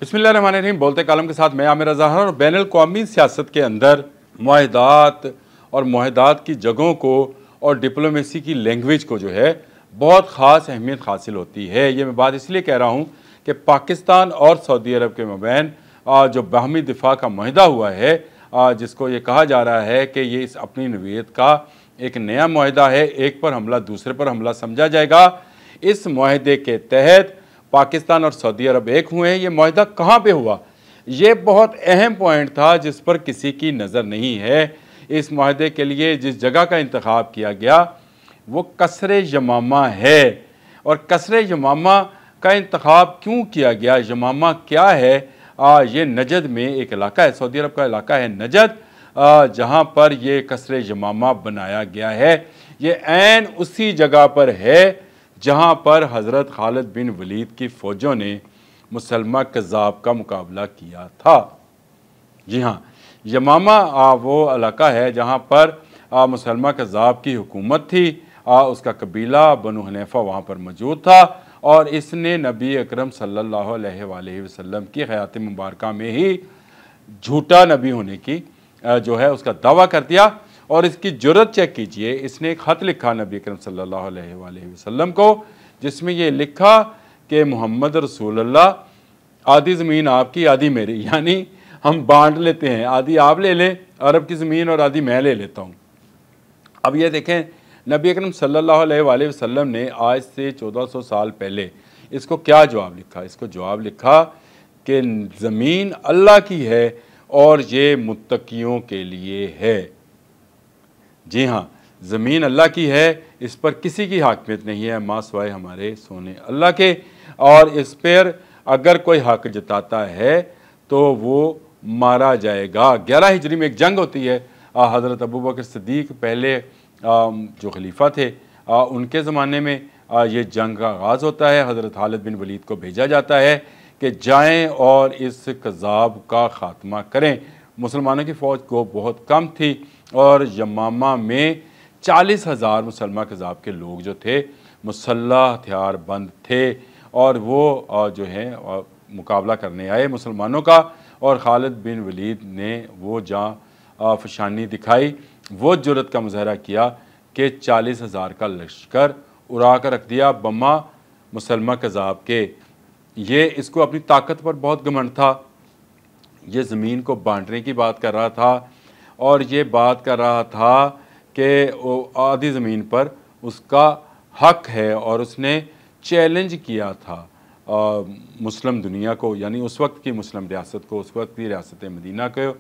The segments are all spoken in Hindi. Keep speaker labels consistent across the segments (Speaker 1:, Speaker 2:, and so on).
Speaker 1: बिस्मिल्लाहिर्रहमानिर्रहीम। बोलते कालम के साथ मैं आमिर रज़ा और बैनुल-अक़वामी सियासत के अंदर मुआहदात और मुआहदात की जगहों को और डिप्लोमेसी की लैंग्वेज को जो है बहुत ख़ास अहमियत हासिल होती है। ये मैं बात इसलिए कह रहा हूँ कि पाकिस्तान और सऊदी अरब के मबैन जो बाहमी दिफा का मुआहदा हुआ है, जिसको ये कहा जा रहा है कि ये इस अपनी नवीयत का एक नया मुआहदा है, एक पर हमला दूसरे पर हमला समझा जाएगा। इस मुआहदे के तहत पाकिस्तान और सऊदी अरब एक हुए हैं। ये मुआहदा कहाँ पे हुआ, ये बहुत अहम पॉइंट था जिस पर किसी की नज़र नहीं है। इस मुआहदे के लिए जिस जगह का इंतखाब किया गया वो कसरे यमामा है। और कसरे यमामा का इंतखाब क्यों किया गया, यमामा क्या है? ये नजद में एक इलाका है, सऊदी अरब का इलाका है नजद, जहाँ पर ये कसरे यमामा बनाया गया है। ये ऐन उसी जगह पर है जहाँ पर हज़रत खालिद बिन वलीद की फ़ौजों ने मुसलमा कज़्ज़ाब का मुकाबला किया था। जी हाँ, यमामा वो इलाका है जहाँ पर मुसलमा कज़्ज़ाब की हुकूमत थी। उसका कबीला बनु हनीफ़ा वहाँ पर मौजूद था और इसने नबी अकरम सल्लल्लाहु अलैहि वसल्लम की हयात मुबारका में ही झूठा नबी होने की जो है उसका दावा कर दिया। और इसकी जुर्रत चेक कीजिए, इसने एक ख़त लिखा नबी अकरम सल्लल्लाहु अलैहि वसल्लम को, जिसमें ये लिखा कि मोहम्मद रसूलुल्लाह, आधी ज़मीन आपकी आधी मेरी, यानी हम बांट लेते हैं, आधी आप ले लें अरब की ज़मीन और आधी मैं ले लेता हूँ। अब ये देखें, नबी अकरम सल्लल्लाहु अलैहि वसल्लम ने आज से 1400 साल पहले इसको क्या जवाब लिखा? इसको जवाब लिखा कि ज़मीन अल्लाह की है और ये मुत्तकियों के लिए है। जी हाँ, ज़मीन अल्लाह की है, इस पर किसी की हाकिमियत नहीं है माँ सिवाय हमारे सोने अल्लाह के। और इस पर अगर कोई हक जताता है तो वो मारा जाएगा। 11 हिजरी में एक जंग होती है, हज़रत अबू बकर सिद्दीक़ पहले जो खलीफा थे उनके ज़माने में ये जंग का आगाज़ होता है। हज़रत खालिद बिन वलीद को भेजा जाता है कि जाएं और इस कज़्ज़ाब का ख़ात्मा करें। मुसलमानों की फ़ौज को बहुत कम थी और यमामा में 40,000 मुसलमान कज़्ज़ाब के लोग जो थे मुसल्लह हथियार बंद थे और वो जो है मुकाबला करने आए मुसलमानों का। और खालिद बिन वलीद ने वो जहाँ फशानी दिखाई, वो जुर्रत का मुज़ाहरा किया कि 40,000 का लश्कर उड़ा कर रख दिया बम्मा मुसलमान कज़्ज़ाब के। ये इसको अपनी ताकत पर बहुत घमंड था। ये ज़मीन को बांटने की बात कर रहा था और ये बात कर रहा था कि आधी ज़मीन पर उसका हक है। और उसने चैलेंज किया था मुस्लिम दुनिया को, यानी उस वक्त की मुस्लिम रियासत को, उस वक्त की रियासत मदीना को,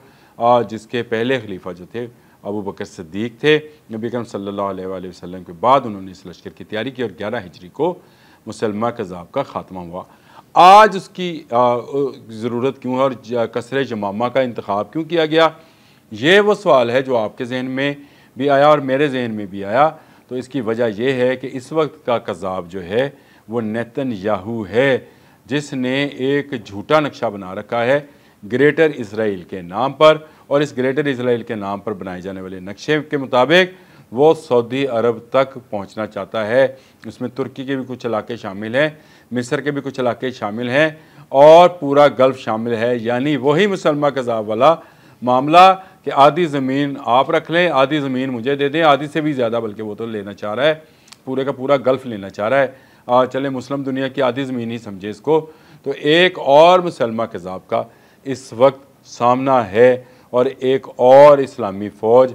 Speaker 1: जिसके पहले खलीफा जो थे अबू बकर सिद्दीक़ थे। नबी अकरम सल्लल्लाहु अलैहि वसल्लम के बाद उन्होंने इस लश्कर की तैयारी की और 11 हिजरी को मुसलमा कज़्ज़ाब का ख़ात्मा हुआ। आज उसकी ज़रूरत क्यों है और कसरे यमामा का इंतखाब क्यों किया गया, ये वो सवाल है जो आपके जहन में भी आया और मेरे जहन में भी आया। तो इसकी वजह यह है कि इस वक्त का कज़्ज़ाब जो है वो नेतन्याहू है, जिसने एक झूठा नक्शा बना रखा है ग्रेटर इसराइल के नाम पर। और इस ग्रेटर इसराइल के नाम पर बनाए जाने वाले नक्शे के मुताबिक वो सऊदी अरब तक पहुंचना चाहता है। उसमें तुर्की के भी कुछ इलाके शामिल हैं, मिस्र के भी कुछ इलाके शामिल हैं और पूरा गल्फ़ शामिल है। यानी वही मुसलमान कज़्ज़ाब वाला मामला कि आधी ज़मीन आप रख लें, आधी ज़मीन मुझे दे दें, आधी से भी ज़्यादा, बल्कि वो तो लेना चाह रहा है, पूरे का पूरा गल्फ़ लेना चाह रहा है। चले मुस्लिम दुनिया की आधी ज़मीन ही समझे इसको। तो एक और मुसलमान कज़्ज़ाब का इस वक्त सामना है और एक और इस्लामी फ़ौज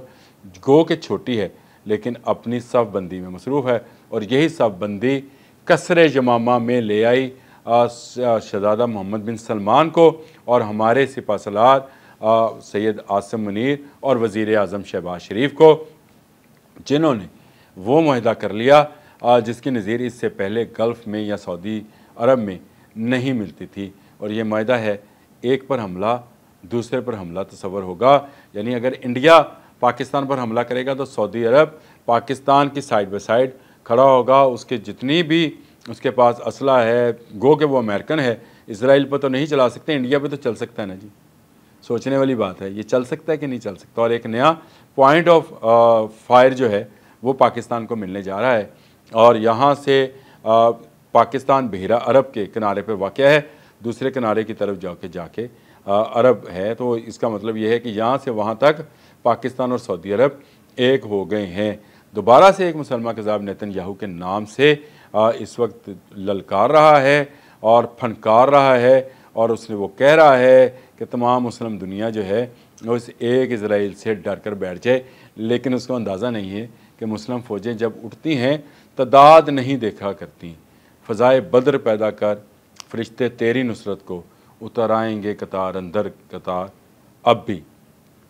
Speaker 1: गो के छोटी है लेकिन अपनी सफ़ बंदी में मसरूफ़ है। और यही सफ़ बंदी कसरे यमामा में ले आई शहज़ादा मोहम्मद बिन सलमान को और हमारे सिपहसालार सैयद आसिम मुनीर और वज़ीर आज़म शहबाज शरीफ को, जिन्होंने वो मुआहदा कर लिया जिसकी नज़ीर इससे पहले गल्फ़ में या सऊदी अरब में नहीं मिलती थी। और ये मुआहदा है एक पर हमला दूसरे पर हमला तस्वर होगा। यानी अगर इंडिया पाकिस्तान पर हमला करेगा तो सऊदी अरब पाकिस्तान की साइड बाय साइड खड़ा होगा। उसके जितनी भी उसके पास असला है, गो के वो अमेरिकन है, इसराइल पर तो नहीं चला सकते, इंडिया पर तो चल सकता है ना जी। सोचने वाली बात है, ये चल सकता है कि नहीं चल सकता। और एक नया पॉइंट ऑफ फायर जो है वो पाकिस्तान को मिलने जा रहा है। और यहाँ से पाकिस्तान बहरा अरब के किनारे पर वाक़ है। दूसरे किनारे की तरफ जाके अरब है। तो इसका मतलब ये है कि यहाँ से वहाँ तक पाकिस्तान और सऊदी अरब एक हो गए हैं। दोबारा से एक मुसलमान कज़ाब नेतन्याहू के नाम से इस वक्त ललकार रहा है और फनकार रहा है, और उसने वो कह रहा है कि तमाम मुस्लिम दुनिया जो है वो इस एक इसराइल से डर कर बैठ जाए। लेकिन उसको अंदाज़ा नहीं है कि मुस्लिम फ़ौजें जब उठती हैं तादाद नहीं देखा करती। फ़ज़ाए बद्र पैदा कर फ़रिश्ते तेरी नुसरत को उतर आएंगे कतार अंदर कतार अब भी।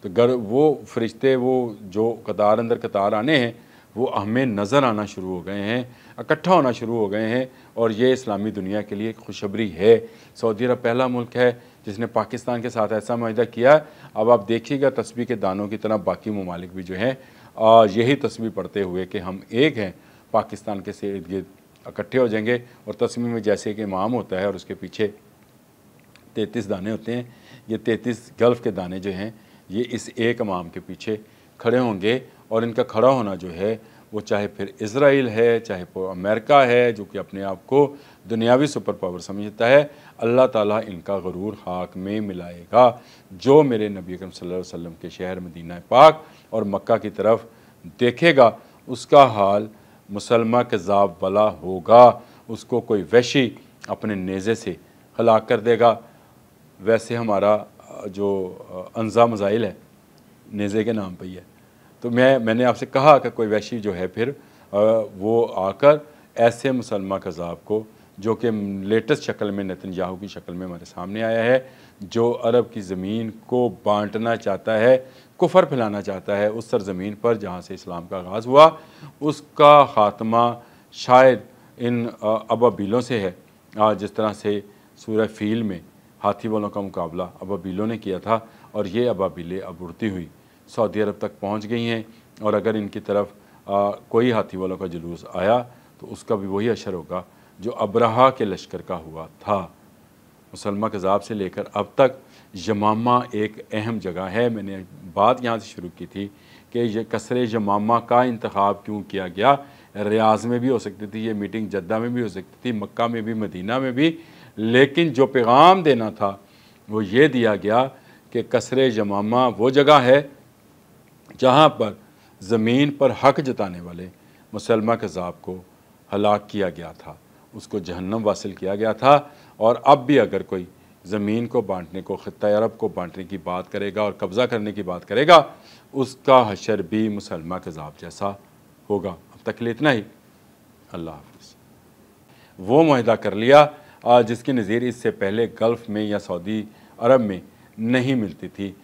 Speaker 1: तो गर वो फ़रिश्ते वो जो कतार अंदर कतार आने हैं वो हमें नज़र आना शुरू हो गए हैं, इकट्ठा होना शुरू हो गए हैं, और ये इस्लामी दुनिया के लिए खुशखबरी है। सऊदी अरब पहला मुल्क है जिसने पाकिस्तान के साथ ऐसा माहिदा किया। अब आप देखिएगा तस्बीह के दानों की तरह बाकी ममालिक भी जो हैं यही तस्बीह पढ़ते हुए कि हम एक हैं, पाकिस्तान के से इर्द गिर्द इकट्ठे हो जाएंगे। और तस्बीह में जैसे कि इमाम होता है और उसके पीछे 33 दाने होते हैं, ये 33 गल्फ़ के दाने जो हैं ये इस एक इमाम के पीछे खड़े होंगे। और इनका खड़ा होना जो है वो चाहे फिर इसराइल है, चाहे अमेरिका है जो कि अपने आप को दुनियावी सुपर पावर समझता है, अल्लाह ताला इनका गरूर खाक में मिलाएगा। जो मेरे नबी अकरम सल्लल्लाहु अलैहि वसल्लम के शहर मदीना पाक और मक्का की तरफ देखेगा उसका हाल मुसलमा कज़ाब वाला होगा। उसको कोई वैशी अपने नेज़े से हलाक कर देगा। वैसे हमारा जो अनज़ा मज़ाइल है नेज़े के नाम पर ही है। तो मैंने आपसे कहा कि कोई वैशी जो है फिर वो आकर ऐसे मुसलमान कज़ाब को जो कि लेटेस्ट शक्ल में नेतन्याहू की शक्ल में हमारे सामने आया है, जो अरब की ज़मीन को बांटना चाहता है, कुफर फैलाना चाहता है उस सरज़मीन पर जहाँ से इस्लाम का आगाज़ हुआ, उसका ख़ात्मा शायद इन अबाबीलों से है। जिस तरह से सूरह फ़ील में हाथी वालों का मुकाबला अबाबीलों ने किया था, और ये अबाबीलें अब उड़ती हुई सऊदी अरब तक पहुंच गई हैं। और अगर इनकी तरफ कोई हाथी वालों का जुलूस आया तो उसका भी वही असर होगा जो अबरहा के लश्कर का हुआ था। मुसलमा कज़ाब से लेकर अब तक यमामा एक अहम जगह है। मैंने बात यहाँ से शुरू की थी कि ये कसरे यमामा का इंतखाब क्यों किया गया। रियाज़ में भी हो सकती थी ये मीटिंग, जद्दा में भी हो सकती थी, मक्का में भी, मदीना में भी, लेकिन जो पैगाम देना था वो ये दिया गया कि कसरे यमामा वो जगह है जहाँ पर ज़मीन पर हक जताने वाले मुसलमा कज़ाब को हलाक किया गया था, उसको जहन्नम वासिल किया गया था। और अब भी अगर कोई ज़मीन को बांटने को, ख़ित्ता अरब को बांटने की बात करेगा और कब्ज़ा करने की बात करेगा, उसका हशर भी मुसलमा कज़ाब जैसा होगा। अब तक के लिए इतना ही। अल्लाह हाफ़िज़। वो मुआहदा कर लिया जिसकी नज़ीर इससे पहले गल्फ़ में या सऊदी अरब में नहीं मिलती थी।